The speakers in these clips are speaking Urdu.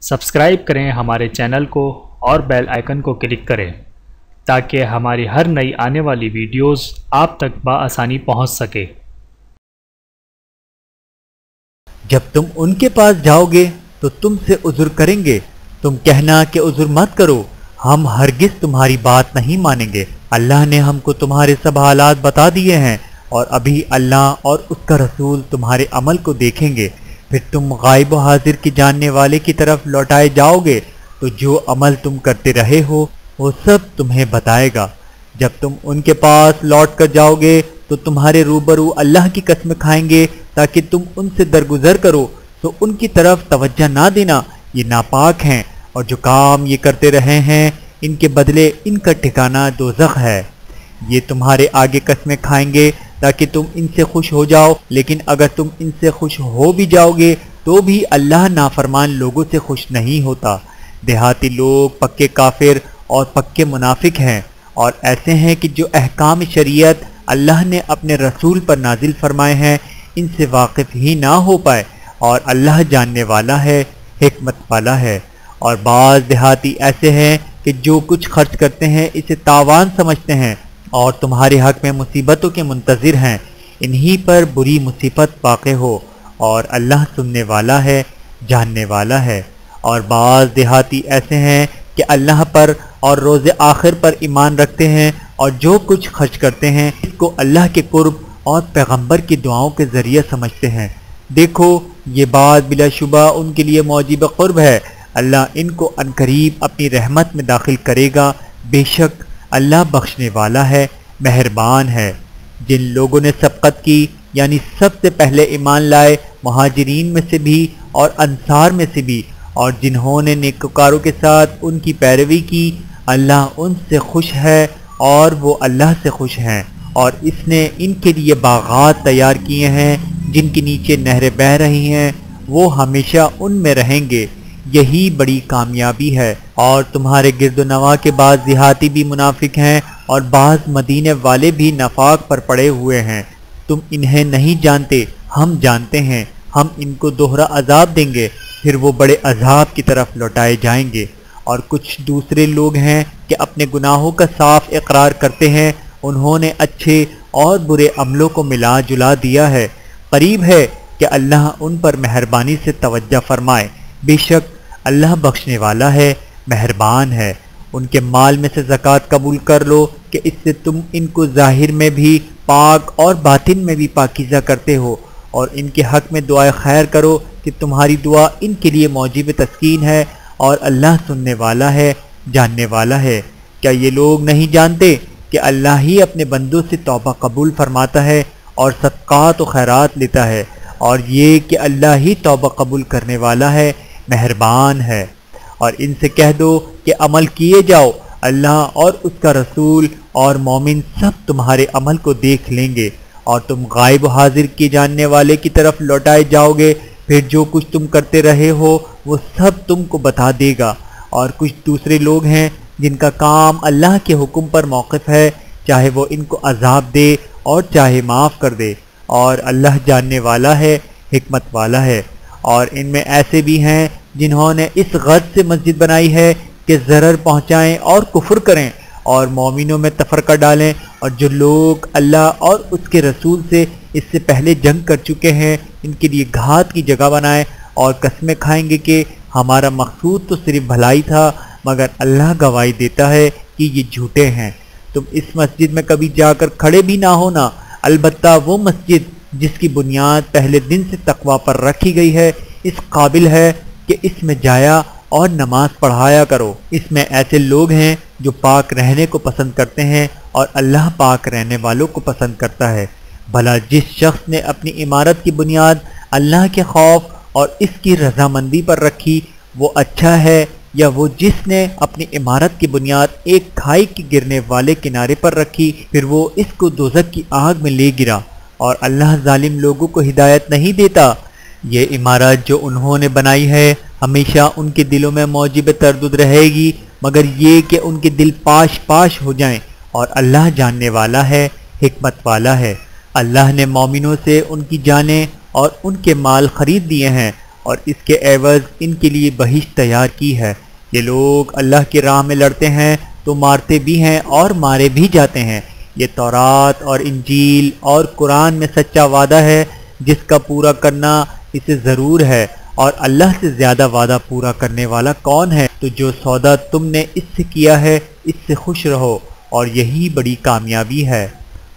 سبسکرائب کریں ہمارے چینل کو اور بیل آئیکن کو کلک کریں تاکہ ہماری ہر نئی آنے والی ویڈیوز آپ تک بآسانی پہنچ سکے۔ جب تم ان کے پاس جاؤ گے تو تم سے عذر کریں گے، تم کہنا کہ عذر مت کرو، ہم ہرگز تمہاری بات نہیں مانیں گے۔ اللہ نے ہم کو تمہارے سب حالات بتا دیے ہیں اور ابھی اللہ اور اس کا رسول تمہارے عمل کو دیکھیں گے، پھر تم غائب و حاضر کی جاننے والے کی طرف لوٹائے جاؤ گے تو جو عمل تم کرتے رہے ہو وہ سب تمہیں بتائے گا۔ جب تم ان کے پاس لوٹ کر جاؤ گے تو تمہارے روبرو اللہ کی قسم کھائیں گے تاکہ تم ان سے درگزر کرو، تو ان کی طرف توجہ نہ دینا، یہ ناپاک ہیں اور جو کام یہ کرتے رہے ہیں ان کے بدلے ان کا ٹھکانہ دوزخ ہے۔ یہ تمہارے آگے قسمیں کھائیں گے تاکہ تم ان سے خوش ہو جاؤ، لیکن اگر تم ان سے خوش ہو بھی جاؤ گے تو بھی اللہ نافرمان لوگوں سے خوش نہیں ہوتا۔ دیہاتی لوگ پکے کافر اور پکے منافق ہیں اور ایسے ہیں کہ جو احکام شریعت اللہ نے اپنے رسول پر نازل فرمائے ہیں ان سے واقف ہی نہ ہو پائے، اور اللہ جاننے والا ہے، حکمت والا ہے۔ اور بعض دیہاتی ایسے ہیں کہ جو کچھ خرچ کرتے ہیں اسے تاوان سمجھتے ہیں اور تمہارے حق میں مصیبتوں کے منتظر ہیں، انہی پر بری مصیبت واقع ہو، اور اللہ سننے والا ہے، جاننے والا ہے۔ اور بعض دیہاتی ایسے ہیں کہ اللہ پر اور روز آخر پر ایمان رکھتے ہیں اور جو کچھ خرچ کرتے ہیں اس کو اللہ کے قرب اور پیغمبر کی دعاؤں کے ذریعے سمجھتے ہیں۔ دیکھو یہ بات بلا شبہ ان کے لیے موجب قرب ہے، اللہ ان کو عنقریب اپنی رحمت میں داخل کرے گا، بے شک اللہ بخشنے والا ہے، مہربان ہے۔ جن لوگوں نے سبقت کی یعنی سب سے پہلے ایمان لائے، مہاجرین میں سے بھی اور انصار میں سے بھی، اور جنہوں نے نیکوکاروں کے ساتھ ان کی پیروی کی، اللہ ان سے خوش ہے اور وہ اللہ سے خوش ہیں، اور اس نے ان کے لیے باغات تیار کیے ہیں جن کے نیچے نہریں بہہ رہی ہیں، وہ ہمیشہ ان میں رہیں گے، یہی بڑی کامیابی ہے۔ اور تمہارے گرد و نواح کے بعض دیہاتی بھی منافق ہیں اور بعض مدینے والے بھی نفاق پر پڑے ہوئے ہیں، تم انہیں نہیں جانتے، ہم جانتے ہیں، ہم ان کو دوہرا عذاب دیں گے، پھر وہ بڑے عذاب کی طرف لوٹائے جائیں گے۔ اور کچھ دوسرے لوگ ہیں کہ اپنے گناہوں کا صاف اقرار کرتے ہیں، انہوں نے اچھے اور برے عملوں کو ملا جلا دیا ہے، قریب ہے کہ اللہ ان پر مہربانی سے توجہ فرمائے، بے شک اللہ بخشنے والا ہے، مہربان ہے۔ ان کے مال میں سے زکوٰۃ قبول کر لو کہ اس سے تم ان کو ظاہر میں بھی پاک اور باطن میں بھی پاکیزہ کرتے ہو، اور ان کے حق میں دعائے خیر کرو کہ تمہاری دعا ان کے لیے موجب تسکین ہے، اور اللہ سننے والا ہے، جاننے والا ہے۔ کیا یہ لوگ نہیں جانتے کہ اللہ ہی اپنے بندوں سے توبہ قبول فرماتا ہے اور صدقات و خیرات لیتا ہے، اور یہ کہ اللہ ہی توبہ قبول کرنے والا ہے، مہربان ہے۔ اور ان سے کہہ دو کہ عمل کیے جاؤ، اللہ اور اس کا رسول اور مومن سب تمہارے عمل کو دیکھ لیں گے، اور تم غائب و حاضر کی جاننے والے کی طرف لوٹائے جاؤ گے، پھر جو کچھ تم کرتے رہے ہو وہ سب تم کو بتا دے گا۔ اور کچھ دوسرے لوگ ہیں جن کا کام اللہ کے حکم پر موقف ہے، چاہے وہ ان کو عذاب دے اور چاہے معاف کر دے، اور اللہ جاننے والا ہے، حکمت والا ہے۔ اور ان میں ایسے بھی ہیں جنہوں نے اس غرض سے مسجد بنائی ہے کہ ضرر پہنچائیں اور کفر کریں اور مومنوں میں تفرقہ ڈالیں، اور جو لوگ اللہ اور اس کے رسول سے اس سے پہلے جنگ کر چکے ہیں ان کے لیے گھات کی جگہ بنائیں اور قسمیں کھائیں گے کہ ہمارا مقصود تو صرف بھلائی تھا، مگر اللہ گواہی دیتا ہے کہ یہ جھوٹے ہیں۔ تم اس مسجد میں کبھی جا کر کھڑے بھی نہ ہونا، البتہ وہ مسجد جس کی بنیاد پہلے دن سے تقوی پر رکھی گئی ہے اس قابل ہے کہ اس میں جایا اور نماز پڑھایا کرو۔ اس میں ایسے لوگ ہیں جو پاک رہنے کو پسند کرتے ہیں اور اللہ پاک رہنے والوں کو پسند کرتا ہے۔ بھلا جس شخص نے اپنی عمارت کی بنیاد اللہ کے خوف اور اس کی رضامندی پر رکھی وہ اچھا ہے، یا وہ جس نے اپنی عمارت کی بنیاد ایک کھائی کے گرنے والے کنارے پر رکھی پھر وہ اس کو دوزخ کی آگ میں لے گرا، اور اللہ ظالم لوگوں کو ہدایت نہیں دیتا۔ یہ عمارت جو انہوں نے بنائی ہے ہمیشہ ان کے دلوں میں موجب تردد رہے گی، مگر یہ کہ ان کے دل پاش پاش ہو جائیں، اور اللہ جاننے والا ہے، حکمت والا ہے۔ اللہ نے مومنوں سے ان کی جانیں اور ان کے مال خرید دیے ہیں، اور اس کے عوض ان کے لیے بہشت تیار کی ہے۔ یہ لوگ اللہ کی راہ میں لڑتے ہیں تو مارتے بھی ہیں اور مارے بھی جاتے ہیں۔ یہ تورات اور انجیل اور قرآن میں سچا وعدہ ہے جس کا پورا کرنا اسے ضرور ہے، اور اللہ سے زیادہ وعدہ پورا کرنے والا کون ہے؟ تو جو سودا تم نے اس سے کیا ہے اس سے خوش رہو، اور یہی بڑی کامیابی ہے۔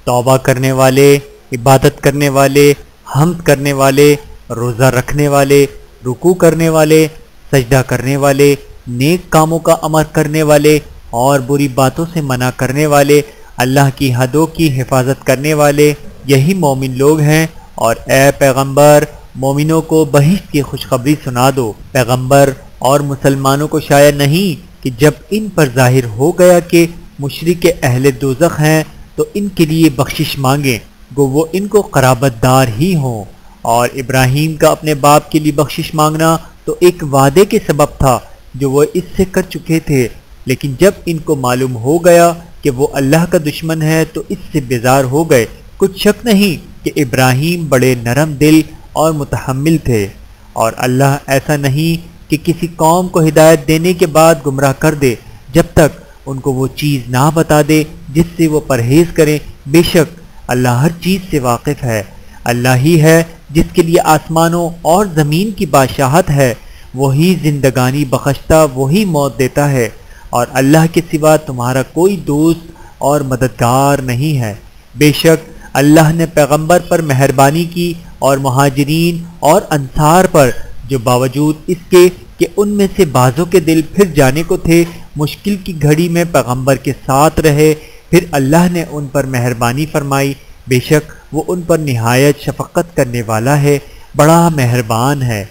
توبہ کرنے والے، عبادت کرنے والے، حمد کرنے والے، روزہ رکھنے والے، رکوع کرنے والے، سجدہ کرنے والے، نیک کاموں کا امر کرنے والے اور بری باتوں سے منع کرنے والے، اللہ کی حدوں کی حفاظت کرنے والے، یہی مومن لوگ ہیں۔ اور اے پیغمبر، مومنوں کو بہشت کی خوشخبری سنا دو۔ پیغمبر اور مسلمانوں کو شایع نہیں کہ جب ان پر ظاہر ہو گیا کہ مشرک اہل دوزخ ہیں تو ان کے لیے بخشش مانگیں، گو وہ ان کو قرابت دار ہی ہوں۔ اور ابراہیم کا اپنے باپ کے لیے بخشش مانگنا تو ایک وعدے کے سبب تھا جو وہ اس سے کر چکے تھے، لیکن جب ان کو معلوم ہو گیا کہ وہ اللہ کا دشمن ہے تو اس سے بیزار ہو گئے۔ کچھ شک نہیں کہ ابراہیم بڑے نرم دل اور متحمل تھے، اور اللہ ایسا نہیں کہ کسی قوم کو ہدایت دینے کے بعد گمراہ کر دے جب تک ان کو وہ چیز نہ بتا دے جس سے وہ پرہیز کریں۔ بے شک اللہ ہر چیز سے واقف ہے۔ اللہ ہی ہے جس کے لیے آسمانوں اور زمین کی بادشاہت ہے، وہی زندگانی بخشتا، وہی موت دیتا ہے، اور اللہ کے سوا تمہارا کوئی دوست اور مددگار نہیں ہے۔ بے شک اللہ نے پیغمبر پر مہربانی کی اور مہاجرین اور انصار پر، جو باوجود اس کے کہ ان میں سے بعضوں کے دل پھر جانے کو تھے، مشکل کی گھڑی میں پیغمبر کے ساتھ رہے، پھر اللہ نے ان پر مہربانی فرمائی۔ بے شک وہ ان پر نہایت شفقت کرنے والا ہے، بڑا مہربان ہے۔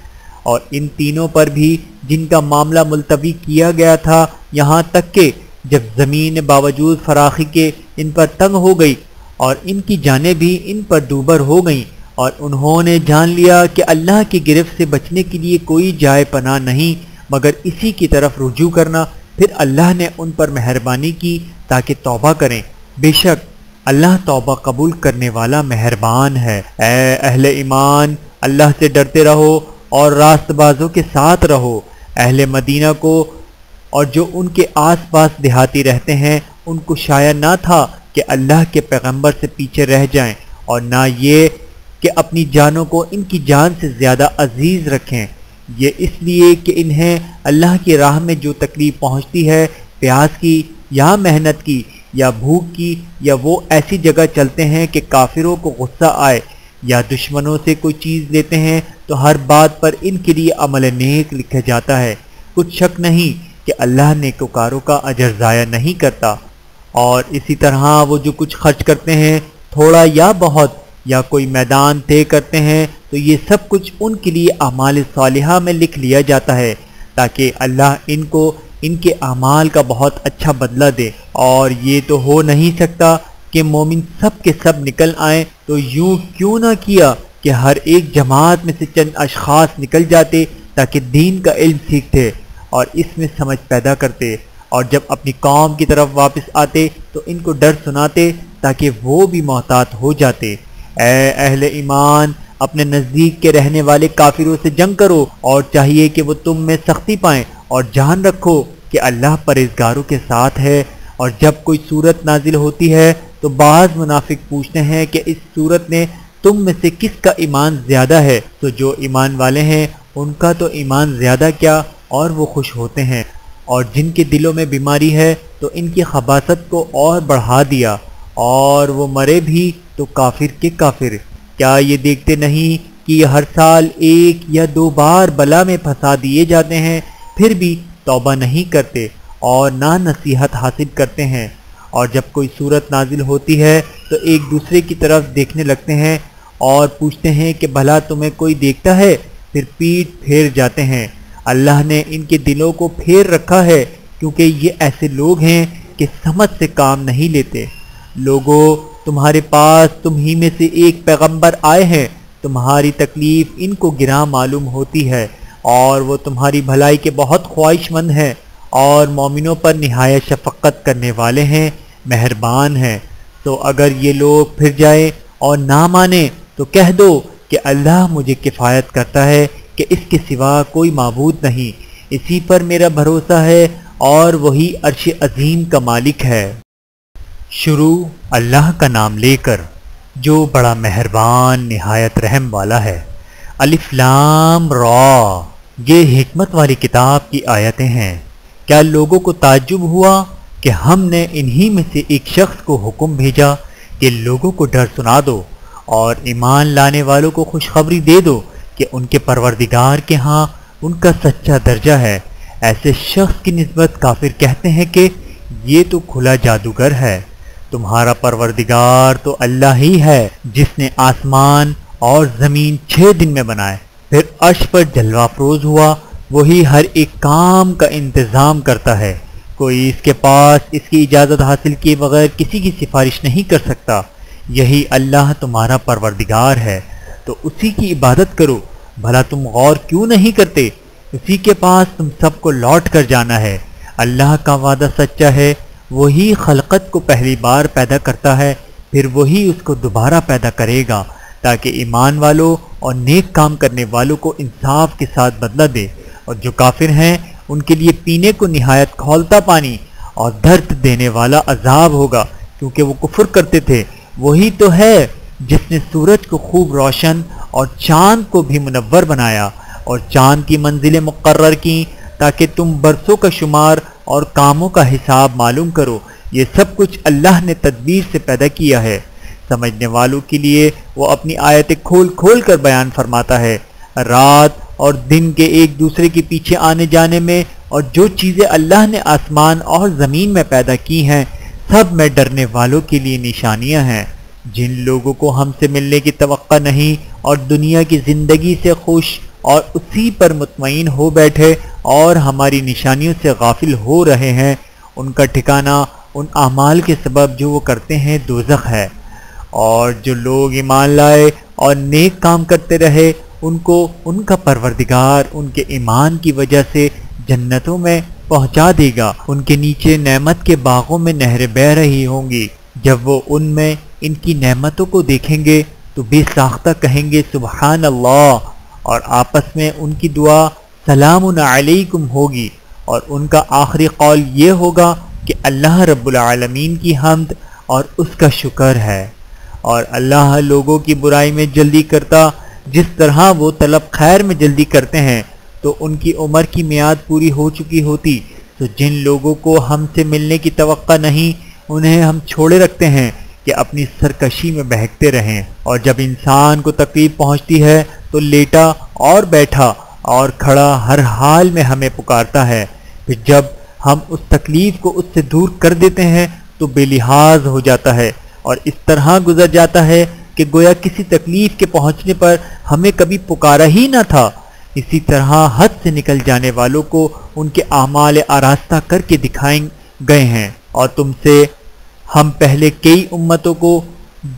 اور ان تینوں پر بھی جن کا معاملہ ملتوی کیا گیا تھا، یہاں تک کہ جب زمین باوجود فراخی کے ان پر تنگ ہو گئی اور ان کی جانیں بھی ان پر دوبر ہو گئیں، اور انہوں نے جان لیا کہ اللہ کی گرفت سے بچنے کے لیے کوئی جائے پناہ نہیں مگر اسی کی طرف رجوع کرنا، پھر اللہ نے ان پر مہربانی کی تاکہ توبہ کریں۔ بے شک اللہ توبہ قبول کرنے والا مہربان ہے۔ اے اہل ایمان، اللہ سے ڈرتے رہو اور راست بازوں کے ساتھ رہو۔ اہل مدینہ کو اور جو ان کے آس پاس دیہاتی رہتے ہیں ان کو شایع نہ تھا کہ اللہ کے پیغمبر سے پیچھے رہ جائیں، اور نہ یہ کہ اپنی جانوں کو ان کی جان سے زیادہ عزیز رکھیں۔ یہ اس لیے کہ انہیں اللہ کی راہ میں جو تکلیف پہنچتی ہے، پیاس کی یا محنت کی یا بھوک کی، یا وہ ایسی جگہ چلتے ہیں کہ کافروں کو غصہ آئے، یا دشمنوں سے کوئی چیز لیتے ہیں، تو ہر بات پر ان کے لیے عمل نیک لکھا جاتا ہے۔ کچھ شک نہیں کہ اللہ نیکوکاروں کا اجر ضائع نہیں کرتا۔ اور اسی طرح وہ جو کچھ خرچ کرتے ہیں، تھوڑا یا بہت یا کوئی میدان طے کرتے ہیں، تو یہ سب کچھ ان کے لیے اعمال صالحہ میں لکھ لیا جاتا ہے تاکہ اللہ ان کو ان کے اعمال کا بہت اچھا بدلہ دے۔ اور یہ تو ہو نہیں سکتا کہ مومن سب کے سب نکل آئیں، تو یوں کیوں نہ کیا کہ ہر ایک جماعت میں سے چند اشخاص نکل جاتے تاکہ دین کا علم سیکھتے اور اس میں سمجھ پیدا کرتے، اور جب اپنی قوم کی طرف واپس آتے تو ان کو ڈر سناتے تاکہ وہ بھی محتاط ہو جاتے۔ اے اہل ایمان، اپنے نزدیک کے رہنے والے کافروں سے جنگ کرو، اور چاہیے کہ وہ تم میں سختی پائیں، اور جان رکھو کہ اللہ پرہیزگاروں کے ساتھ ہے۔ اور جب کوئی صورت نازل ہوتی ہے تو بعض منافق پوچھتے ہیں کہ اس صورت نے تم میں سے کس کا ایمان زیادہ ہے، تو جو ایمان والے ہیں ان کا تو ایمان زیادہ کیا، اور وہ خوش ہوتے ہیں، اور جن کے دلوں میں بیماری ہے تو ان کی خباثت کو اور بڑھا دیا، اور وہ مرے بھی تو کافر کے کافر۔ کیا یہ دیکھتے نہیں کہ یہ ہر سال 1 یا 2 بار بلا میں پھنسا دیے جاتے ہیں، پھر بھی توبہ نہیں کرتے اور نہ نصیحت حاصل کرتے ہیں۔ اور جب کوئی صورت نازل ہوتی ہے تو ایک دوسرے کی طرف دیکھنے لگتے ہیں اور پوچھتے ہیں کہ بھلا تمہیں کوئی دیکھتا ہے، پھر پیٹھ پھیر جاتے ہیں۔ اللہ نے ان کے دلوں کو پھیر رکھا ہے کیونکہ یہ ایسے لوگ ہیں کہ سمجھ سے کام نہیں لیتے۔ لوگو، تمہارے پاس تم ہی میں سے ایک پیغمبر آئے ہیں، تمہاری تکلیف ان کو گراں معلوم ہوتی ہے، اور وہ تمہاری بھلائی کے بہت خواہش مند ہیں، اور مومنوں پر نہایت شفقت کرنے والے ہیں، مہربان ہیں۔ تو اگر یہ لوگ پھر جائیں اور نہ مانیں تو کہہ دو کہ اللہ مجھے کفایت کرتا ہے کہ اس کے سوا کوئی معبود نہیں، اسی پر میرا بھروسہ ہے اور وہی عرش عظیم کا مالک ہے۔ شروع اللہ کا نام لے کر جو بڑا مہربان نہایت رحم والا ہے۔ الف لام را، یہ حکمت والی کتاب کی آیتیں ہیں۔ کیا لوگوں کو تعجب ہوا کہ ہم نے انہی میں سے ایک شخص کو حکم بھیجا کہ لوگوں کو ڈر سنا دو اور ایمان لانے والوں کو خوشخبری دے دو کہ ان کے پروردگار کے ہاں ان کا سچا درجہ ہے۔ ایسے شخص کی نسبت کافر کہتے ہیں کہ یہ تو کھلا جادوگر ہے۔ تمہارا پروردگار تو اللہ ہی ہے جس نے آسمان اور زمین 6 دن میں بنائے، پھر عرش پر جلوہ افروز ہوا۔ وہی ہر ایک کام کا انتظام کرتا ہے، کوئی اس کے پاس اس کی اجازت حاصل کیے بغیر کسی کی سفارش نہیں کر سکتا۔ یہی اللہ تمہارا پروردگار ہے تو اسی کی عبادت کرو۔ بھلا تم غور کیوں نہیں کرتے؟ اسی کے پاس تم سب کو لوٹ کر جانا ہے۔ اللہ کا وعدہ سچا ہے، وہی خلقت کو پہلی بار پیدا کرتا ہے، پھر وہی اس کو دوبارہ پیدا کرے گا تاکہ ایمان والوں اور نیک کام کرنے والوں کو انصاف کے ساتھ بدلہ دے، اور جو کافر ہیں ان کے لیے پینے کو نہایت کھولتا پانی اور درد دینے والا عذاب ہوگا، کیونکہ وہ کفر کرتے تھے۔ وہی تو ہے جس نے سورج کو خوب روشن اور چاند کو بھی منور بنایا اور چاند کی منزلیں مقرر کی تاکہ تم برسوں کا شمار اور کاموں کا حساب معلوم کرو۔ یہ سب کچھ اللہ نے تدبیر سے پیدا کیا ہے۔ سمجھنے والوں کے لیے وہ اپنی آیتیں کھول کھول کر بیان فرماتا ہے۔ رات اور دن کے ایک دوسرے کے پیچھے آنے جانے میں اور جو چیزیں اللہ نے آسمان اور زمین میں پیدا کی ہیں سب میں ڈرنے والوں کے لیے نشانیاں ہیں۔ جن لوگوں کو ہم سے ملنے کی توقع نہیں اور دنیا کی زندگی سے خوش اور اسی پر مطمئن ہو بیٹھے اور ہماری نشانیوں سے غافل ہو رہے ہیں، ان کا ٹھکانہ ان اعمال کے سبب جو وہ کرتے ہیں دوزخ ہے۔ اور جو لوگ ایمان لائے اور نیک کام کرتے رہے ان کو ان کا پروردگار ان کے ایمان کی وجہ سے جنتوں میں پہنچا دے گا۔ ان کے نیچے نعمت کے باغوں میں نہریں بہہ رہی ہوں گی۔ جب وہ ان میں ان کی نعمتوں کو دیکھیں گے تو بے ساختہ کہیں گے سبحان اللہ، اور آپس میں ان کی دعا سلام علیکم ہوگی، اور ان کا آخری قول یہ ہوگا کہ اللہ رب العالمین کی حمد اور اس کا شکر ہے۔ اور اللہ لوگوں کی برائی میں جلدی کرتا جس طرح وہ طلب خیر میں جلدی کرتے ہیں تو ان کی عمر کی میعاد پوری ہو چکی ہوتی۔ تو جن لوگوں کو ہم سے ملنے کی توقع نہیں انہیں ہم چھوڑے رکھتے ہیں کہ اپنی سرکشی میں بہکتے رہیں، اور جب انسان کو تکلیف پہنچتی ہے تو لیٹا اور بیٹھا اور کھڑا ہر حال میں ہمیں پکارتا ہے، پھر جب ہم اس تکلیف کو اس سے دور کر دیتے ہیں تو بے لحاظ ہو جاتا ہے اور اس طرح گزر جاتا ہے کہ گویا کسی تکلیف کے پہنچنے پر ہمیں کبھی پکارا ہی نہ تھا۔ اسی طرح حد سے نکل جانے والوں کو ان کے اعمال آراستہ کر کے دکھائیں گئے ہیں، اور تم سے ہم پہلے کئی امتوں کو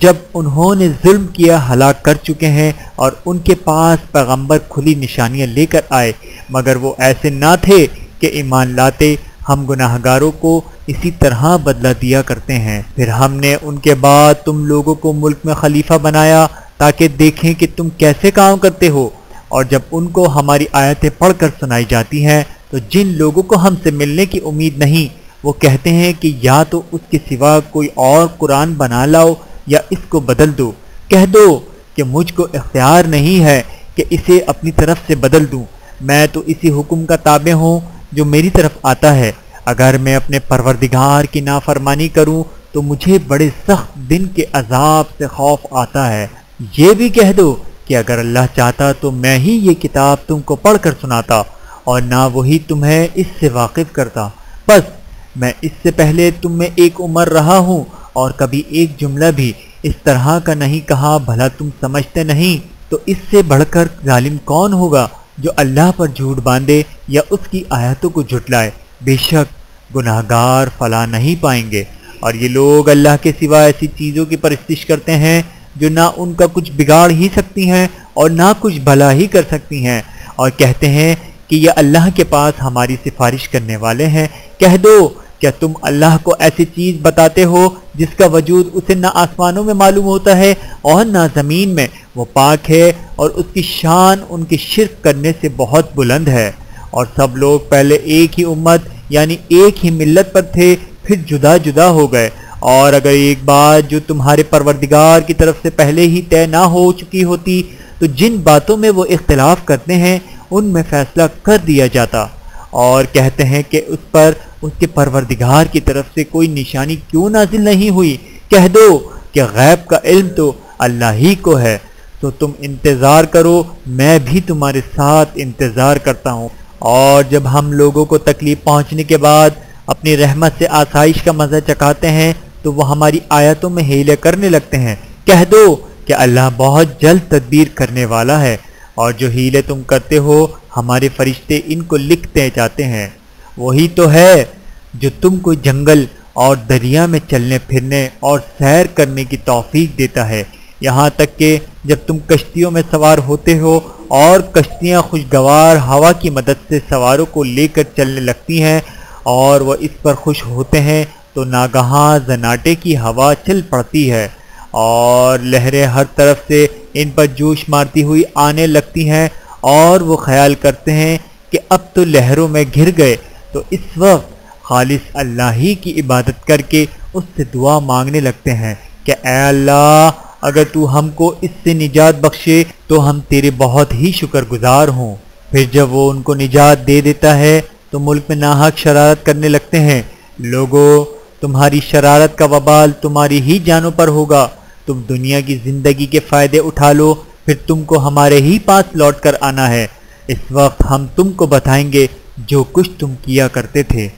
جب انہوں نے ظلم کیا ہلاک کر چکے ہیں، اور ان کے پاس پیغمبر کھلی نشانیاں لے کر آئے مگر وہ ایسے نہ تھے کہ ایمان لاتے۔ ہم گناہگاروں کو اسی طرح بدلہ دیا کرتے ہیں۔ پھر ہم نے ان کے بعد تم لوگوں کو ملک میں خلیفہ بنایا تاکہ دیکھیں کہ تم کیسے کام کرتے ہو، اور جب ان کو ہماری آیتیں پڑھ کر سنائی جاتی ہیں تو جن لوگوں کو ہم سے ملنے کی امید نہیں وہ کہتے ہیں کہ یا تو اس کے سوا کوئی اور قرآن بنا لاؤ یا اس کو بدل دو۔ کہہ دو کہ مجھ کو اختیار نہیں ہے کہ اسے اپنی طرف سے بدل دوں، میں تو اسی حکم کا تابع ہوں جو میری طرف آتا ہے۔ اگر میں اپنے پروردگار کی نافرمانی کروں تو مجھے بڑے سخت دن کے عذاب سے خوف آتا ہے۔ یہ بھی کہہ دو کہ اگر اللہ چاہتا تو میں ہی یہ کتاب تم کو پڑھ کر سناتا اور نہ وہی تمہیں اس سے واقف کرتا۔ بس میں اس سے پہلے تم میں ایک عمر رہا ہوں اور کبھی ایک جملہ بھی اس طرح کا نہیں کہا، بھلا تم سمجھتے نہیں؟ تو اس سے بڑھ کر ظالم کون ہوگا جو اللہ پر جھوٹ باندھے یا اس کی آیتوں کو جھٹلائے؟ بے شک گناہگار فلاح نہیں پائیں گے۔ اور یہ لوگ اللہ کے سوا ایسی چیزوں کی پرستش کرتے ہیں جو نہ ان کا کچھ بگاڑ ہی سکتی ہیں اور نہ کچھ بھلا ہی کر سکتی ہیں، اور کہتے ہیں کہ یہ اللہ کے پاس ہماری سفارش کرنے والے ہیں۔ کہہ دو کیا تم اللہ کو ایسی چیز بتاتے ہو جس کا وجود اسے نہ آسمانوں میں معلوم ہوتا ہے اور نہ زمین میں؟ وہ پاک ہے اور اس کی شان ان کے شرک کرنے سے بہت بلند ہے۔ اور سب لوگ پہلے ایک ہی امت یعنی ایک ہی ملت پر تھے، پھر جدا جدا ہو گئے۔ اور اگر ایک بات جو تمہارے پروردگار کی طرف سے پہلے ہی طے نہ ہو چکی ہوتی تو جن باتوں میں وہ اختلاف کرتے ہیں ان میں فیصلہ کر دیا جاتا۔ اور کہتے ہیں کہ اس پر اس کے پروردگار کی طرف سے کوئی نشانی کیوں نازل نہیں ہوئی؟ کہہ دو کہ غیب کا علم تو اللہ ہی کو ہے، تو تم انتظار کرو، میں بھی تمہارے ساتھ انتظار کرتا ہوں۔ اور جب ہم لوگوں کو تکلیف پہنچنے کے بعد اپنی رحمت سے آسائش کا مزہ چکھاتے ہیں تو وہ ہماری آیتوں میں ہیلے کرنے لگتے ہیں۔ کہہ دو کہ اللہ بہت جلد تدبیر کرنے والا ہے، اور جو ہیلے تم کرتے ہو ہمارے فرشتے ان کو لکھتے جاتے ہیں۔ وہی تو ہے جو تم کو جنگل اور دریا میں چلنے پھرنے اور سیر کرنے کی توفیق دیتا ہے، یہاں تک کہ جب تم کشتیوں میں سوار ہوتے ہو اور کشتیاں خوشگوار ہوا کی مدد سے سواروں کو لے کر چلنے لگتی ہیں اور وہ اس پر خوش ہوتے ہیں تو ناگہاں زناٹے کی ہوا چل پڑتی ہے اور لہریں ہر طرف سے ان پر جوش مارتی ہوئی آنے لگتی ہیں، اور وہ خیال کرتے ہیں کہ اب تو لہروں میں گھر گئے، تو اس وقت خالص اللہ ہی کی عبادت کر کے اس سے دعا مانگنے لگتے ہیں کہ اے اللہ، اگر تو ہم کو اس سے نجات بخشے تو ہم تیرے بہت ہی شکر گزار ہوں۔ پھر جب وہ ان کو نجات دے دیتا ہے تو ملک میں ناحق شرارت کرنے لگتے ہیں۔ لوگو، تمہاری شرارت کا وبال تمہاری ہی جانوں پر ہوگا۔ تم دنیا کی زندگی کے فائدے اٹھا لو، پھر تم کو ہمارے ہی پاس لوٹ کر آنا ہے۔ اس وقت ہم تم کو بتائیں گے جو کچھ تم کیا کرتے تھے۔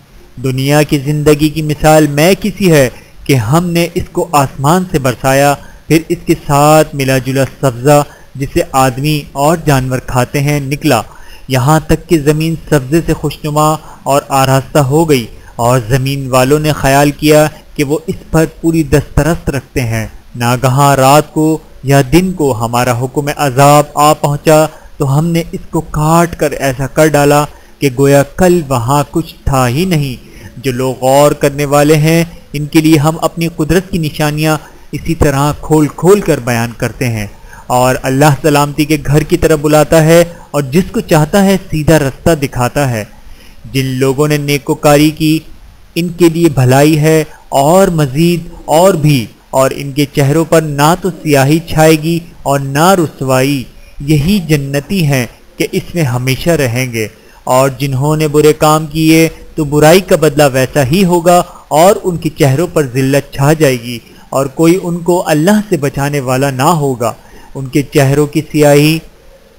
دنیا کی زندگی کی مثال میں کسی ہے کہ ہم نے اس کو آسمان سے برسایا، پھر اس کے ساتھ ملا جلا سبزہ جسے آدمی اور جانور کھاتے ہیں نکلا، یہاں تک کہ زمین سبزے سے خوشنما اور آراستہ ہو گئی، اور زمین والوں نے خیال کیا کہ وہ اس پر پوری دسترست رکھتے ہیں۔ ناگہاں رات کو یا دن کو ہمارا حکم عذاب آ پہنچا تو ہم نے اس کو کاٹ کر ایسا کر ڈالا کہ گویا کل وہاں کچھ تھا ہی نہیں۔ جو لوگ غور کرنے والے ہیں ان کے لیے ہم اپنی قدرت کی نشانیاں اسی طرح کھول کھول کر بیان کرتے ہیں، اور اللہ سلامتی کے گھر کی طرف بلاتا ہے اور جس کو چاہتا ہے سیدھا رستہ دکھاتا ہے۔ جن لوگوں نے نیکوکاری کی ان کے لیے بھلائی ہے اور مزید اور بھی، اور ان کے چہروں پر نہ تو سیاہی چھائے گی اور نہ رسوائی، یہی جنتی ہیں کہ اس میں ہمیشہ رہیں گے۔ اور جنہوں نے برے کام کیے تو برائی کا بدلہ ویسا ہی ہوگا، اور ان کے چہروں پر ذلت چھا جائے گی اور کوئی ان کو اللہ سے بچانے والا نہ ہوگا۔ ان کے چہروں کی سیاہی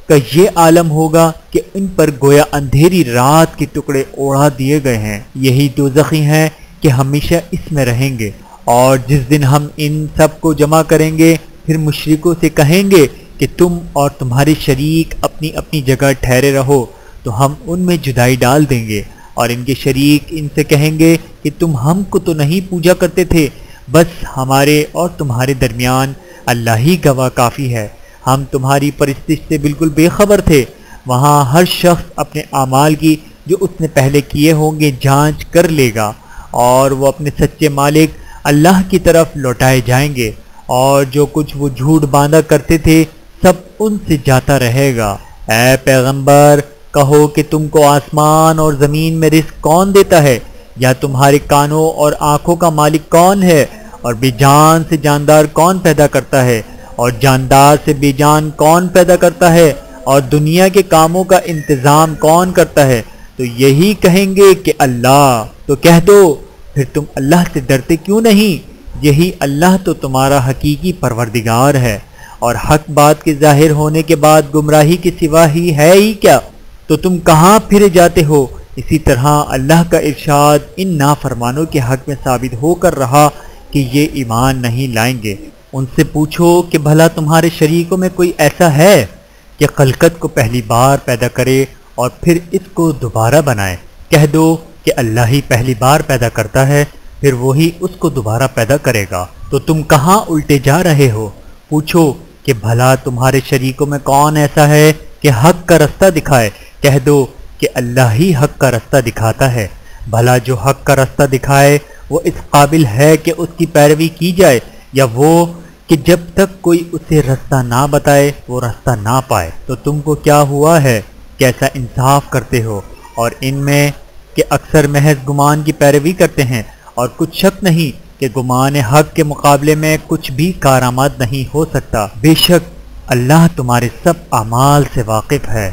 کا یہ عالم ہوگا کہ ان پر گویا اندھیری رات کے ٹکڑے اڑا دیے گئے ہیں، یہی دوزخی ہیں کہ ہمیشہ اس میں رہیں گے۔ اور جس دن ہم ان سب کو جمع کریں گے پھر مشرکوں سے کہیں گے کہ تم اور تمہارے شریک اپنی اپنی جگہ ٹھہرے رہو، تو ہم ان میں جدائی ڈال دیں گے، اور ان کے شریک ان سے کہیں گے کہ تم ہم کو تو نہیں پوجا کرتے تھے، بس ہمارے اور تمہارے درمیان اللہ ہی گواہ کافی ہے، ہم تمہاری پرستش سے بالکل بے خبر تھے۔ وہاں ہر شخص اپنے اعمال کی جو اس نے پہلے کیے ہوں گے جانچ کر لے گا، اور وہ اپنے سچے مالک اللہ کی طرف لوٹائے جائیں گے، اور جو کچھ وہ جھوٹ باندھا کرتے تھے سب ان سے جاتا رہے گا۔ اے پیغمبر، کہو کہ تم کو آسمان اور زمین میں رزق کون دیتا ہے، یا تمہارے کانوں اور آنکھوں کا مالک کون ہے، اور بے جان سے جاندار کون پیدا کرتا ہے، اور جاندار سے بے جان کون پیدا کرتا ہے، اور دنیا کے کاموں کا انتظام کون کرتا ہے؟ تو یہی کہیں گے کہ اللہ۔ تو کہہ دو پھر تم اللہ سے ڈرتے کیوں نہیں؟ یہی اللہ تو تمہارا حقیقی پروردگار ہے، اور حق بات کے ظاہر ہونے کے بعد گمراہی کے سوا ہی ہے ہی کیا؟ تو تم کہاں پھرے جاتے ہو؟ اسی طرح اللہ کا ارشاد ان نافرمانوں کے حق میں ثابت ہو کر رہا کہ یہ ایمان نہیں لائیں گے۔ ان سے پوچھو کہ بھلا تمہارے شریکوں میں کوئی ایسا ہے کہ خلقت کو پہلی بار پیدا کرے اور پھر اس کو دوبارہ بنائے؟ کہہ دو کہ اللہ ہی پہلی بار پیدا کرتا ہے، پھر وہی اس کو دوبارہ پیدا کرے گا۔ تو تم کہاں الٹے جا رہے ہو؟ پوچھو کہ بھلا تمہارے شریکوں میں کون ایسا ہے کہ حق کا رستہ دکھائے؟ کہہ دو کہ اللہ ہی حق کا رستہ دکھاتا ہے۔ بھلا جو حق کا راستہ دکھائے وہ اس قابل ہے کہ اس کی پیروی کی جائے، یا وہ کہ جب تک کوئی اسے راستہ نہ بتائے وہ راستہ نہ پائے؟ تو تم کو کیا ہوا ہے، کیسا انصاف کرتے ہو؟ اور ان میں کہ اکثر محض گمان کی پیروی کرتے ہیں، اور کچھ شک نہیں کہ گمان حق کے مقابلے میں کچھ بھی کارآمد نہیں ہو سکتا۔ بے شک اللہ تمہارے سب اعمال سے واقف ہے۔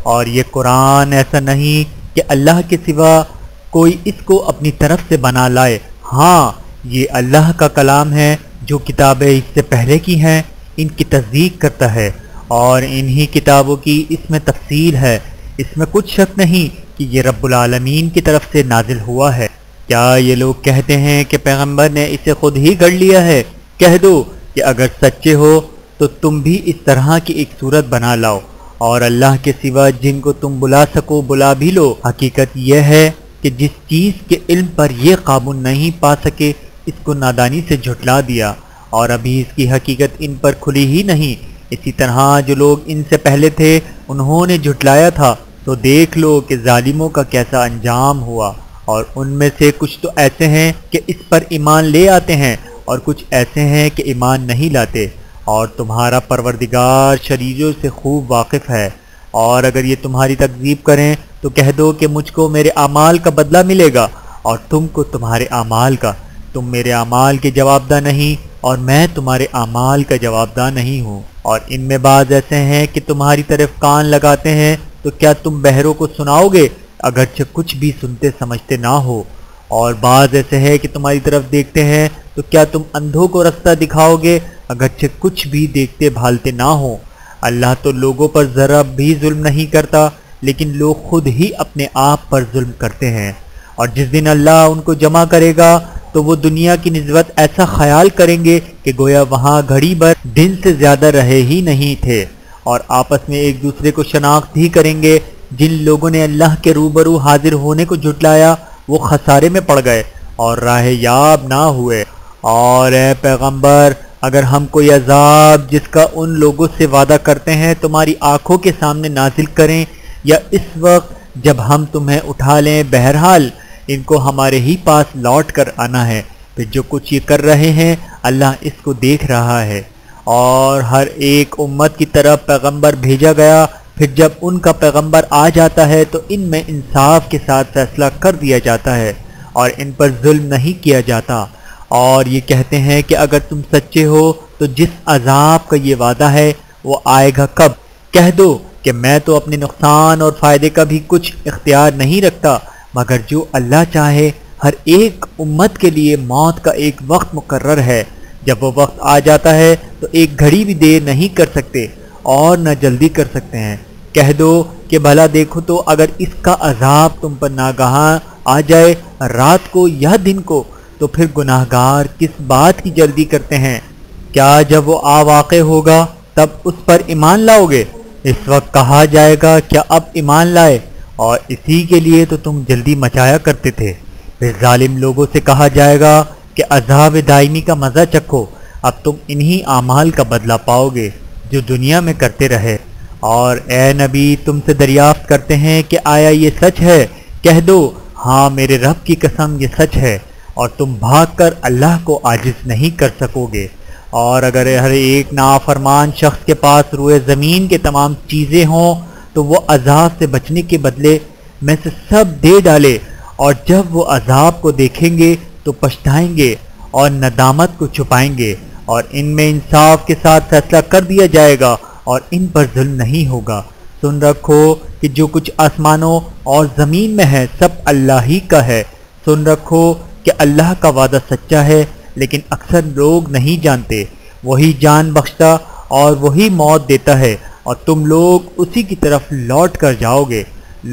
اور یہ قرآن ایسا نہیں کہ اللہ کے سوا کوئی اس کو اپنی طرف سے بنا لائے، ہاں یہ اللہ کا کلام ہے، جو کتابیں اس سے پہلے کی ہیں ان کی تصدیق کرتا ہے، اور انہی کتابوں کی اس میں تفصیل ہے۔ اس میں کچھ شک نہیں کہ یہ رب العالمین کی طرف سے نازل ہوا ہے۔ کیا یہ لوگ کہتے ہیں کہ پیغمبر نے اسے خود ہی گھڑ لیا ہے؟ کہہ دو کہ اگر سچے ہو تو تم بھی اس طرح کی ایک صورت بنا لاؤ، اور اللہ کے سوا جن کو تم بلا سکو بلا بھی لو۔ حقیقت یہ ہے کہ جس چیز کے علم پر یہ قابو نہیں پا سکے اس کو نادانی سے جھٹلا دیا، اور ابھی اس کی حقیقت ان پر کھلی ہی نہیں۔ اسی طرح جو لوگ ان سے پہلے تھے انہوں نے جھٹلایا تھا، تو دیکھ لو کہ ظالموں کا کیسا انجام ہوا۔ اور ان میں سے کچھ تو ایسے ہیں کہ اس پر ایمان لے آتے ہیں، اور کچھ ایسے ہیں کہ ایمان نہیں لاتے، اور تمہارا پروردگار شریروں سے خوب واقف ہے۔ اور اگر یہ تمہاری تکذیب کریں تو کہہ دو کہ مجھ کو میرے اعمال کا بدلہ ملے گا، اور تم کو تمہارے اعمال کا۔ تم میرے اعمال کے جواب دہ نہیں، اور میں تمہارے اعمال کا جواب دہ نہیں ہوں۔ اور ان میں بعض ایسے ہیں کہ تمہاری طرف کان لگاتے ہیں، تو کیا تم بہروں کو سناؤ گے اگرچہ کچھ بھی سنتے سمجھتے نہ ہو؟ اور بعض ایسے ہیں کہ تمہاری طرف دیکھتے ہیں، تو کیا تم اندھوں کو راستہ دکھاؤ گے اگرچہ کچھ بھی دیکھتے بھالتے نہ ہو؟ اللہ تو لوگوں پر ذرا بھی ظلم نہیں کرتا، لیکن لوگ خود ہی اپنے آپ پر ظلم کرتے ہیں۔ اور جس دن اللہ ان کو جمع کرے گا تو وہ دنیا کی نسبت ایسا خیال کریں گے کہ گویا وہاں گھڑی بھر دن سے زیادہ رہے ہی نہیں تھے، اور آپس میں ایک دوسرے کو شناخت ہی کریں گے۔ جن لوگوں نے اللہ کے روبرو حاضر ہونے کو جھٹلایا وہ خسارے میں پڑ گئے اور راہ یاب نہ ہوئے۔ اور اے پیغمبر، اگر ہم کوئی عذاب جس کا ان لوگوں سے وعدہ کرتے ہیں تمہاری آنکھوں کے سامنے نازل کریں، یا اس وقت جب ہم تمہیں اٹھا لیں، بہرحال ان کو ہمارے ہی پاس لوٹ کر آنا ہے، پھر جو کچھ یہ کر رہے ہیں اللہ اس کو دیکھ رہا ہے۔ اور ہر ایک امت کی طرف پیغمبر بھیجا گیا، پھر جب ان کا پیغمبر آ جاتا ہے تو ان میں انصاف کے ساتھ فیصلہ کر دیا جاتا ہے، اور ان پر ظلم نہیں کیا جاتا۔ اور یہ کہتے ہیں کہ اگر تم سچے ہو تو جس عذاب کا یہ وعدہ ہے وہ آئے گا کب؟ کہہ دو کہ میں تو اپنے نقصان اور فائدے کا بھی کچھ اختیار نہیں رکھتا، مگر جو اللہ چاہے۔ ہر ایک امت کے لیے موت کا ایک وقت مقرر ہے، جب وہ وقت آ جاتا ہے تو ایک گھڑی بھی دیر نہیں کر سکتے اور نہ جلدی کر سکتے ہیں۔ کہہ دو کہ بھلا دیکھو تو اگر اس کا عذاب تم پر ناگہاں آ جائے رات کو یا دن کو، تو پھر گناہگار کس بات کی جلدی کرتے ہیں؟ کیا جب وہ واقع ہوگا تب اس پر ایمان لاؤ گے؟ اس وقت کہا جائے گا کیا اب ایمان لائے، اور اسی کے لیے تو تم جلدی مچایا کرتے تھے۔ پھر ظالم لوگوں سے کہا جائے گا کہ عذاب دائمی کا مزہ چکھو، اب تم انہی اعمال کا بدلہ پاؤ گے جو دنیا میں کرتے رہے۔ اور اے نبی، تم سے دریافت کرتے ہیں کہ آیا یہ سچ ہے؟ کہہ دو ہاں میرے رب کی قسم یہ سچ ہے، اور تم بھاگ کر اللہ کو عاجز نہیں کر سکو گے۔ اور اگر ہر ایک نافرمان شخص کے پاس روئے زمین کے تمام چیزیں ہوں تو وہ عذاب سے بچنے کے بدلے میں سے سب دے ڈالے، اور جب وہ عذاب کو دیکھیں گے تو پچھتائیں گے اور ندامت کو چھپائیں گے، اور ان میں انصاف کے ساتھ فیصلہ کر دیا جائے گا اور ان پر ظلم نہیں ہوگا۔ سن رکھو کہ جو کچھ آسمانوں اور زمین میں ہے سب اللہ ہی کا ہے۔ سن رکھو کہ اللہ کا وعدہ سچا ہے، لیکن اکثر لوگ نہیں جانتے۔ وہی جان بخشتا اور وہی موت دیتا ہے، اور تم لوگ اسی کی طرف لوٹ کر جاؤ گے۔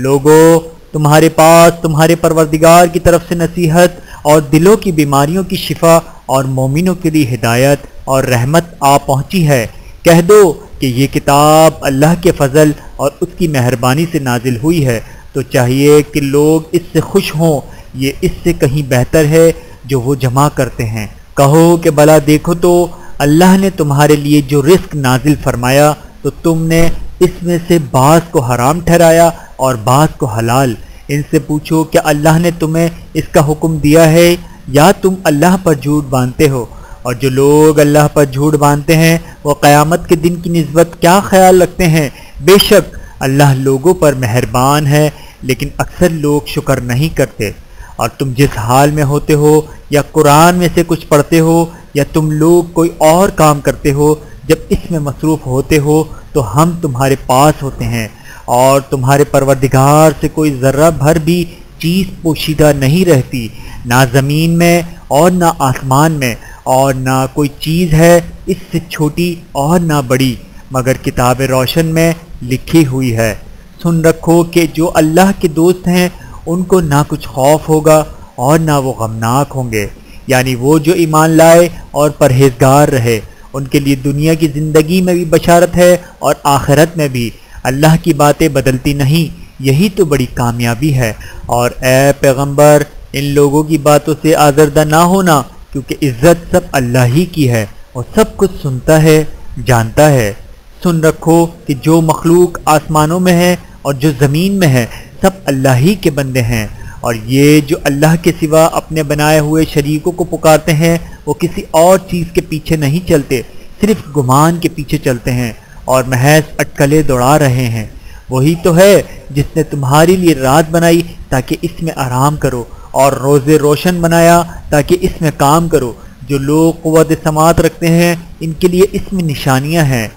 لوگو، تمہارے پاس تمہارے پروردگار کی طرف سے نصیحت اور دلوں کی بیماریوں کی شفا اور مومنوں کے لیے ہدایت اور رحمت آ پہنچی ہے۔ کہہ دو کہ یہ کتاب اللہ کے فضل اور اس کی مہربانی سے نازل ہوئی ہے، تو چاہیے کہ لوگ اس سے خوش ہوں۔ یہ اس سے کہیں بہتر ہے جو وہ جمع کرتے ہیں۔ کہو کہ بھلا دیکھو تو اللہ نے تمہارے لیے جو رزق نازل فرمایا تو تم نے اس میں سے بعض کو حرام ٹھہرایا اور بعض کو حلال۔ ان سے پوچھو کہ اللہ نے تمہیں اس کا حکم دیا ہے یا تم اللہ پر جھوٹ باندھتے ہو؟ اور جو لوگ اللہ پر جھوٹ باندھتے ہیں وہ قیامت کے دن کی نسبت کیا خیال رکھتے ہیں؟ بے شک اللہ لوگوں پر مہربان ہے، لیکن اکثر لوگ شکر نہیں کرتے۔ اور تم جس حال میں ہوتے ہو، یا قرآن میں سے کچھ پڑھتے ہو یا تم لوگ کوئی اور کام کرتے ہو، جب اس میں مصروف ہوتے ہو تو ہم تمہارے پاس ہوتے ہیں، اور تمہارے پروردگار سے کوئی ذرہ بھر بھی چیز پوشیدہ نہیں رہتی، نہ زمین میں اور نہ آسمان میں، اور نہ کوئی چیز ہے اس سے چھوٹی اور نہ بڑی، مگر کتاب روشن میں لکھی ہوئی ہے۔ سن رکھو کہ جو اللہ کے دوست ہیں ان کو نہ کچھ خوف ہوگا اور نہ وہ غمناک ہوں گے، یعنی وہ جو ایمان لائے اور پرہیزگار رہے، ان کے لیے دنیا کی زندگی میں بھی بشارت ہے اور آخرت میں بھی۔ اللہ کی باتیں بدلتی نہیں، یہی تو بڑی کامیابی ہے۔ اور اے پیغمبر، ان لوگوں کی باتوں سے آزردہ نہ ہونا، کیونکہ عزت سب اللہ ہی کی ہے، اور سب کچھ سنتا ہے، جانتا ہے۔ سن رکھو کہ جو مخلوق آسمانوں میں ہے اور جو زمین میں ہے، سب اللہ ہی کے بندے ہیں، اور یہ جو اللہ کے سوا اپنے بنائے ہوئے شریکوں کو پکارتے ہیں وہ کسی اور چیز کے پیچھے نہیں چلتے، صرف گمان کے پیچھے چلتے ہیں اور محض اٹکلیں دوڑا رہے ہیں۔ وہی تو ہے جس نے تمہارے لیے رات بنائی تاکہ اس میں آرام کرو، اور روزے روشن بنایا تاکہ اس میں کام کرو۔ جو لوگ قوت سماعت رکھتے ہیں ان کے لیے اس میں نشانیاں ہیں۔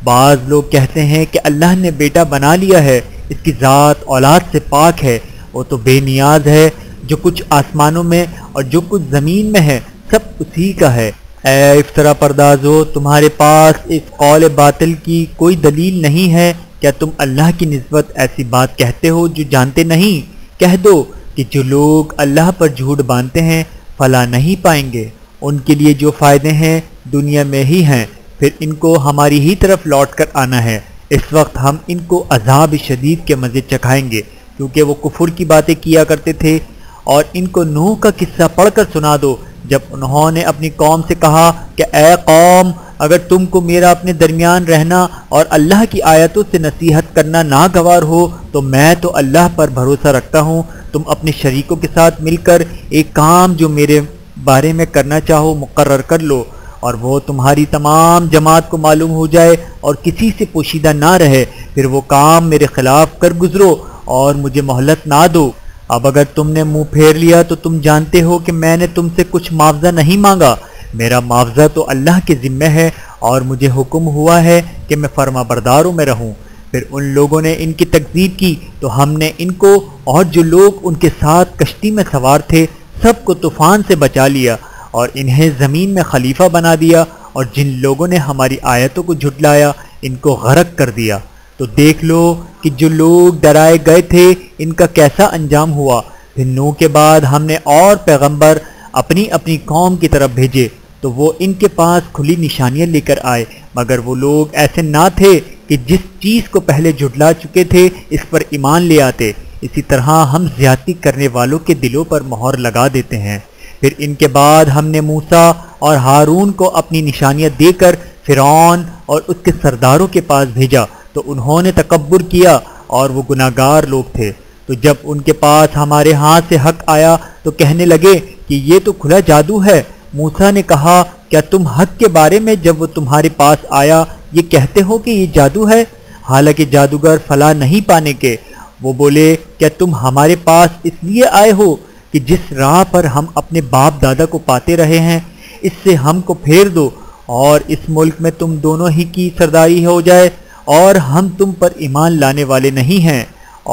بعض لوگ کہتے ہیں کہ اللہ نے بیٹا بنا لیا ہے، اس کی ذات اولاد سے پاک ہے، وہ تو بے نیاز ہے، جو کچھ آسمانوں میں اور جو کچھ زمین میں ہے سب اسی کا ہے۔ اے افطرا پردازو، تمہارے پاس اس قول باطل کی کوئی دلیل نہیں ہے؟ کیا تم اللہ کی نسبت ایسی بات کہتے ہو جو جانتے نہیں؟ کہہ دو کہ جو لوگ اللہ پر جھوٹ باندھتے ہیں فلاح نہیں پائیں گے، ان کے لیے جو فائدے ہیں دنیا میں ہی ہیں، پھر ان کو ہماری ہی طرف لوٹ کر آنا ہے۔ اس وقت ہم ان کو عذاب شدید کے مزے چکھائیں گے، کیونکہ وہ کفر کی باتیں کیا کرتے تھے۔ اور ان کو نوح کا قصہ پڑھ کر سنا دو، جب انہوں نے اپنی قوم سے کہا کہ اے قوم، اگر تم کو میرا اپنے درمیان رہنا اور اللہ کی آیتوں سے نصیحت کرنا ناگوار ہو تو میں تو اللہ پر بھروسہ رکھتا ہوں، تم اپنے شریکوں کے ساتھ مل کر ایک کام جو میرے بارے میں کرنا چاہو مقرر کر لو، اور وہ تمہاری تمام جماعت کو معلوم ہو جائے اور کسی سے پوشیدہ نہ رہے، پھر وہ کام میرے خلاف کر گزرو اور مجھے مہلت نہ دو۔ اب اگر تم نے منہ پھیر لیا تو تم جانتے ہو کہ میں نے تم سے کچھ معاوضہ نہیں مانگا، میرا معاوضہ تو اللہ کے ذمہ ہے، اور مجھے حکم ہوا ہے کہ میں فرما برداروں میں رہوں۔ پھر ان لوگوں نے ان کی تکذیب کی تو ہم نے ان کو اور جو لوگ ان کے ساتھ کشتی میں سوار تھے سب کو طوفان سے بچا لیا، اور انہیں زمین میں خلیفہ بنا دیا، اور جن لوگوں نے ہماری آیتوں کو جھٹلایا ان کو غرق کر دیا۔ تو دیکھ لو کہ جو لوگ ڈرائے گئے تھے ان کا کیسا انجام ہوا۔ پھر نوح کے بعد ہم نے اور پیغمبر اپنی اپنی قوم کی طرف بھیجے تو وہ ان کے پاس کھلی نشانیاں لے کر آئے، مگر وہ لوگ ایسے نہ تھے کہ جس چیز کو پہلے جھٹلا چکے تھے اس پر ایمان لے آتے۔ اسی طرح ہم زیادتی کرنے والوں کے دلوں پر مہر لگا دیتے ہیں۔ پھر ان کے بعد ہم نے موسیٰ اور ہارون کو اپنی نشانیاں دے کر فرعون اور اس کے سرداروں کے پاس بھیجا، تو انہوں نے تکبر کیا اور وہ گناہگار لوگ تھے۔ تو جب ان کے پاس ہمارے ہاتھ سے حق آیا تو کہنے لگے کہ یہ تو کھلا جادو ہے۔ موسیٰ نے کہا کیا تم حق کے بارے میں جب وہ تمہارے پاس آیا یہ کہتے ہو کہ یہ جادو ہے، حالانکہ جادوگر فلاح نہیں پانے کے؟ وہ بولے کیا تم ہمارے پاس اس لیے آئے ہو کہ جس راہ پر ہم اپنے باپ دادا کو پاتے رہے ہیں اس سے ہم کو پھیر دو، اور اس ملک میں تم دونوں ہی کی سرداری ہو جائے، اور ہم تم پر ایمان لانے والے نہیں ہیں۔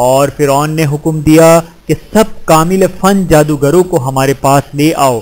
اور فرعون نے حکم دیا کہ سب کامل فن جادوگروں کو ہمارے پاس لے آؤ۔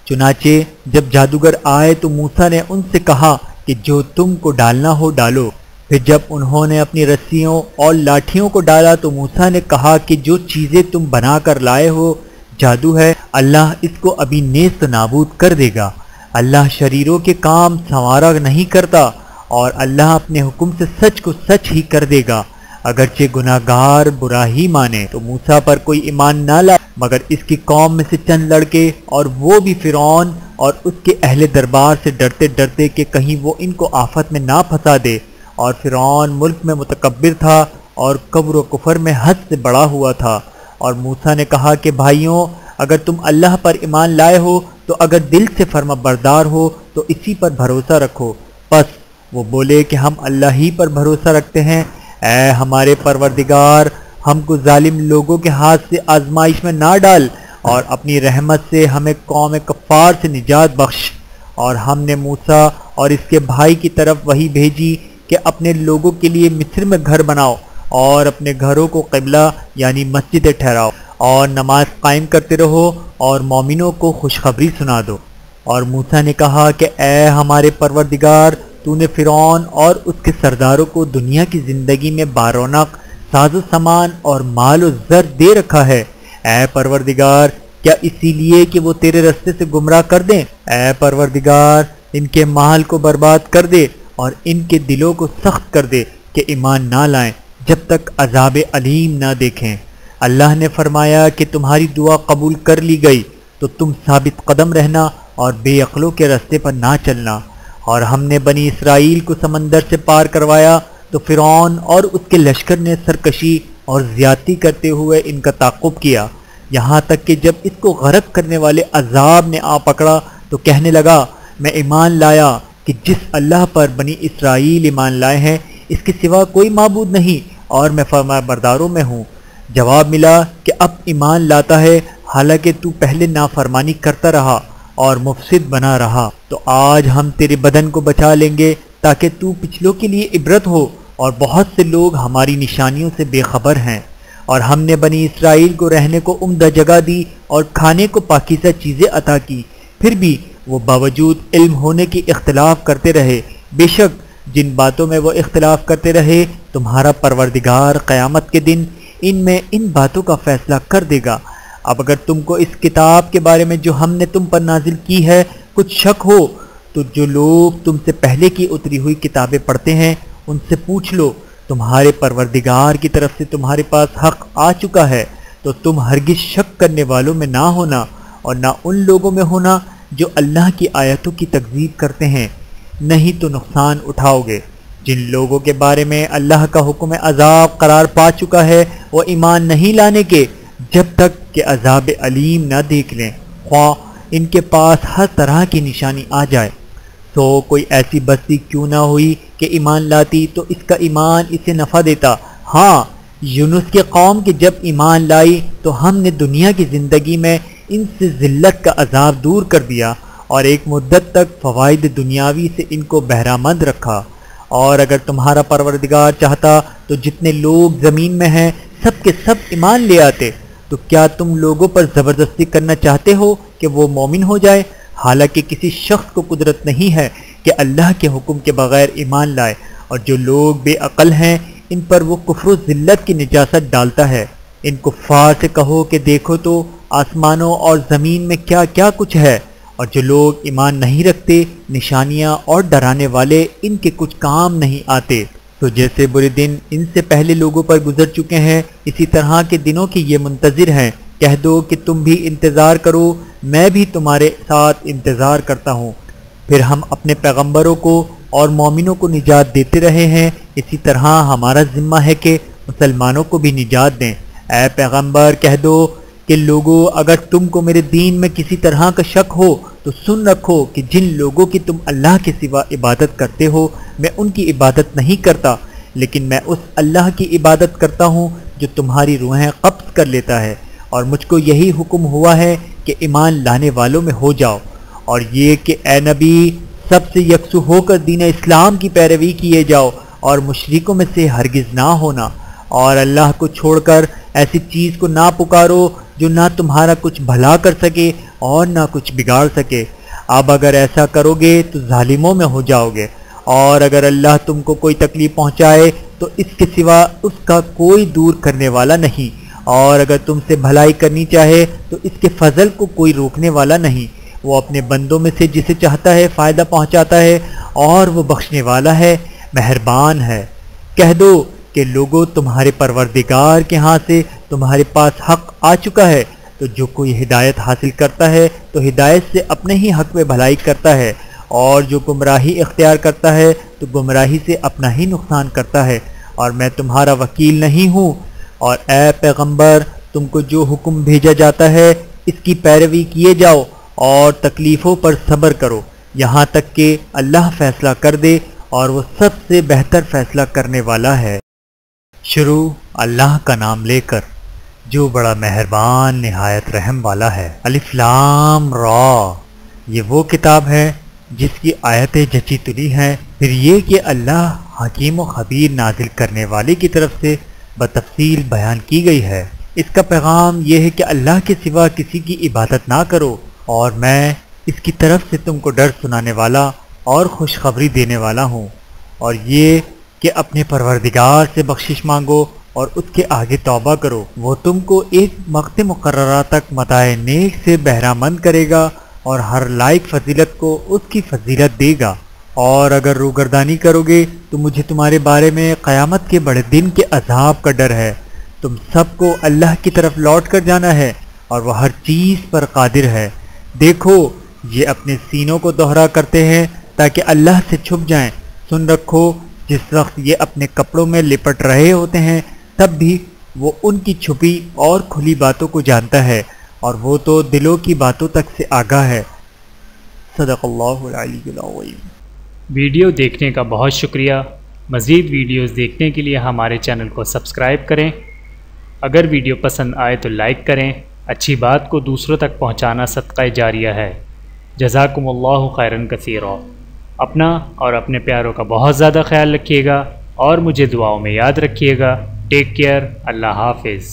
چنانچہ جب جادوگر آئے تو موسیٰ نے ان سے کہا کہ جو تم کو ڈالنا ہو ڈالو۔ پھر جب انہوں نے اپنی رسیوں اور لاٹھیوں کو ڈالا تو موسیٰ نے کہا کہ جو چیزیں تم بنا کر لائے ہو جادو ہے، اللہ اس کو ابھی نیست نابود کر دے گا۔ اللہ شریروں کے کام سنوارا نہیں کرتا، اور اللہ اپنے حکم سے سچ کو سچ ہی کر دے گا۔ اگرچہ گناہ گار برا ہی مانے تو موسیٰ پر کوئی ایمان نہ لائے مگر اس کی قوم میں سے چند لڑکے، اور وہ بھی فرعون اور اس کے اہل دربار سے ڈرتے ڈرتے کہ کہیں وہ ان کو آفت میں نہ پھنسا دے۔ اور فرعون ملک میں متکبر تھا اور کبر و کفر میں حد سے بڑا ہوا تھا، اور موسیٰ نے کہا کہ بھائیوں، اگر تم اللہ پر ایمان لائے ہو تو اگر دل سے فرما بردار ہو تو اسی پر بھروسہ رکھو۔ پس وہ بولے کہ ہم اللہ ہی پر بھروسہ رکھتے ہیں۔ اے ہمارے پروردگار، ہم کو ظالم لوگوں کے ہاتھ سے آزمائش میں نہ ڈال، اور اپنی رحمت سے ہمیں قوم کفار سے نجات بخش۔ اور ہم نے موسیٰ اور اس کے بھائی کی طرف وحی بھیجی کہ اپنے لوگوں کے لیے مصر میں گھر بناؤ اور اپنے گھروں کو قبلہ یعنی مسجدیں ٹھہراؤ، اور نماز قائم کرتے رہو اور مومنوں کو خوشخبری سنا دو۔ اور موسیٰ نے کہا کہ اے ہمارے پروردگار، تو نے فرعون اور اس کے سرداروں کو دنیا کی زندگی میں بارونق ساز و سامان اور مال و زر دے رکھا ہے۔ اے پروردگار، کیا اسی لیے کہ وہ تیرے رستے سے گمراہ کر دیں؟ اے پروردگار، ان کے مال کو برباد کر دے اور ان کے دلوں کو سخت کر دے کہ ایمان نہ لائیں جب تک عذاب علیم نہ دیکھیں۔ اللہ نے فرمایا کہ تمہاری دعا قبول کر لی گئی، تو تم ثابت قدم رہنا اور بے عقلوں کے راستے پر نہ چلنا۔ اور ہم نے بنی اسرائیل کو سمندر سے پار کروایا تو فرعون اور اس کے لشکر نے سرکشی اور زیادتی کرتے ہوئے ان کا تعاقب کیا، یہاں تک کہ جب اس کو غرق کرنے والے عذاب نے آ پکڑا تو کہنے لگا، میں ایمان لایا کہ جس اللہ پر بنی اسرائیل ایمان لائے ہیں اس کے سوا کوئی معبود نہیں، اور میں فرما برداروں میں ہوں۔ جواب ملا کہ اب ایمان لاتا ہے حالانکہ تو پہلے نافرمانی کرتا رہا اور مفسد بنا رہا، تو آج ہم تیرے بدن کو بچا لیں گے تاکہ تو پچھلوں کے لیے عبرت ہو، اور بہت سے لوگ ہماری نشانیوں سے بے خبر ہیں۔ اور ہم نے بنی اسرائیل کو رہنے کو عمدہ جگہ دی اور کھانے کو پاکیزہ چیزیں عطا کی، پھر بھی وہ باوجود علم ہونے کی اختلاف کرتے رہے۔ بے شک جن باتوں میں وہ اختلاف کرتے رہے تمہارا پروردگار قیامت کے دن ان میں ان باتوں کا فیصلہ کر دے گا۔ اب اگر تم کو اس کتاب کے بارے میں جو ہم نے تم پر نازل کی ہے کچھ شک ہو تو جو لوگ تم سے پہلے کی اتری ہوئی کتابیں پڑھتے ہیں ان سے پوچھ لو، تمہارے پروردگار کی طرف سے تمہارے پاس حق آ چکا ہے، تو تم ہرگز شک کرنے والوں میں نہ ہونا اور نہ ان لوگوں میں ہونا جو اللہ کی آیتوں کی تکذیب کرتے ہیں، نہیں تو نقصان اٹھاؤ گے۔ جن لوگوں کے بارے میں اللہ کا حکم عذاب قرار پا چکا ہے وہ ایمان نہیں لانے کے جب تک کہ عذاب علیم نہ دیکھ لیں، خواہ ان کے پاس ہر طرح کی نشانی آ جائے۔ تو کوئی ایسی بستی کیوں نہ ہوئی کہ ایمان لاتی تو اس کا ایمان اسے نفع دیتا۔ ہاں، یونس کے قوم کی جب ایمان لائی تو ہم نے دنیا کی زندگی میں ان سے ذلت کا عذاب دور کر دیا اور ایک مدت تک فوائد دنیاوی سے ان کو بہرامند رکھا۔ اور اگر تمہارا پروردگار چاہتا تو جتنے لوگ زمین میں ہیں سب کے سب ایمان لے آتے، تو کیا تم لوگوں پر زبردستی کرنا چاہتے ہو کہ وہ مومن ہو جائے؟ حالانکہ کسی شخص کو قدرت نہیں ہے کہ اللہ کے حکم کے بغیر ایمان لائے، اور جو لوگ بے عقل ہیں ان پر وہ کفر و ذلت کی نجاست ڈالتا ہے۔ ان کفار سے کہو کہ دیکھو تو آسمانوں اور زمین میں کیا کیا کچھ ہے، اور جو لوگ ایمان نہیں رکھتے نشانیاں اور ڈرانے والے ان کے کچھ کام نہیں آتے۔ تو جیسے برے دن ان سے پہلے لوگوں پر گزر چکے ہیں اسی طرح کے دنوں کی یہ منتظر ہیں۔ کہہ دو کہ تم بھی انتظار کرو، میں بھی تمہارے ساتھ انتظار کرتا ہوں۔ پھر ہم اپنے پیغمبروں کو اور مومنوں کو نجات دیتے رہے ہیں، اسی طرح ہمارا ذمہ ہے کہ مسلمانوں کو بھی نجات دیں۔ اے پیغمبر کہہ دو کہ لوگو، اگر تم کو میرے دین میں کسی طرح کا شک ہو تو سن رکھو کہ جن لوگوں کی تم اللہ کے سوا عبادت کرتے ہو میں ان کی عبادت نہیں کرتا، لیکن میں اس اللہ کی عبادت کرتا ہوں جو تمہاری روحیں قبض کر لیتا ہے، اور مجھ کو یہی حکم ہوا ہے کہ ایمان لانے والوں میں ہو جاؤ، اور یہ کہ اے نبی سب سے یکسو ہو کر دین اسلام کی پیروی کیے جاؤ اور مشرکوں میں سے ہرگز نہ ہونا، اور اللہ کو چھوڑ کر ایسی چیز کو نہ پکارو جو نہ تمہارا کچھ بھلا کر سکے اور نہ کچھ بگاڑ سکے۔ اب اگر ایسا کرو گے تو ظالموں میں ہو جاؤ گے، اور اگر اللہ تم کو کوئی تکلیف پہنچائے تو اس کے سوا اس کا کوئی دور کرنے والا نہیں، اور اگر تم سے بھلائی کرنی چاہے تو اس کے فضل کو کوئی روکنے والا نہیں۔ وہ اپنے بندوں میں سے جسے چاہتا ہے فائدہ پہنچاتا ہے، اور وہ بخشنے والا ہے، مہربان ہے۔ کہہ دو کہ لوگوں، تمہارے پروردگار کے ہاں سے تمہارے پاس حق آ چکا ہے، تو جو کوئی ہدایت حاصل کرتا ہے تو ہدایت سے اپنے ہی حق میں بھلائی کرتا ہے، اور جو گمراہی اختیار کرتا ہے تو گمراہی سے اپنا ہی نقصان کرتا ہے، اور میں تمہارا وکیل نہیں ہوں۔ اور اے پیغمبر، تم کو جو حکم بھیجا جاتا ہے اس کی پیروی کیے جاؤ اور تکلیفوں پر صبر کرو یہاں تک کہ اللہ فیصلہ کر دے اور وہ سب سے بہتر فیصلہ کرنے والا ہے۔ شروع اللہ کا نام لے کر جو بڑا مہربان نہایت رحم والا ہے۔ الف لام را، یہ وہ کتاب ہے جس کی آیتیں جچی تلی ہیں، پھر یہ کہ اللہ حکیم و خبیر نازل کرنے والے کی طرف سے بتفصیل بیان کی گئی ہے۔ اس کا پیغام یہ ہے کہ اللہ کے سوا کسی کی عبادت نہ کرو، اور میں اس کی طرف سے تم کو ڈر سنانے والا اور خوشخبری دینے والا ہوں، اور یہ کہ اپنے پروردگار سے بخشش مانگو اور اس کے آگے توبہ کرو، وہ تم کو ایک وقت مقررہ تک متاع نیک سے بہرہ مند کرے گا اور ہر لائق فضیلت کو اس کی فضیلت دے گا، اور اگر روگردانی کرو گے تو مجھے تمہارے بارے میں قیامت کے بڑے دن کے عذاب کا ڈر ہے۔ تم سب کو اللہ کی طرف لوٹ کر جانا ہے اور وہ ہر چیز پر قادر ہے۔ دیکھو یہ اپنے سینوں کو دوہرا کرتے ہیں تاکہ اللہ سے چھپ جائیں، سن رکھو جس وقت یہ اپنے کپڑوں میں لپٹ رہے ہوتے ہیں تب بھی وہ ان کی چھپی اور کھلی باتوں کو جانتا ہے، اور وہ تو دلوں کی باتوں تک سے آگاہ ہے۔ صدق اللہ العلی العظیم۔ ویڈیو دیکھنے کا بہت شکریہ۔ مزید ویڈیوز دیکھنے کے لیے ہمارے چینل کو سبسکرائب کریں۔ اگر ویڈیو پسند آئے تو لائک کریں۔ اچھی بات کو دوسروں تک پہنچانا صدقہ جاریہ ہے۔ جزاکم اللہ خیرن کثیرا۔ اپنا اور اپنے پیاروں کا بہت زیادہ خیال رکھیے گا اور مجھے دعاؤں میں یاد رکھیے گا۔ Take care. اللہ حافظ۔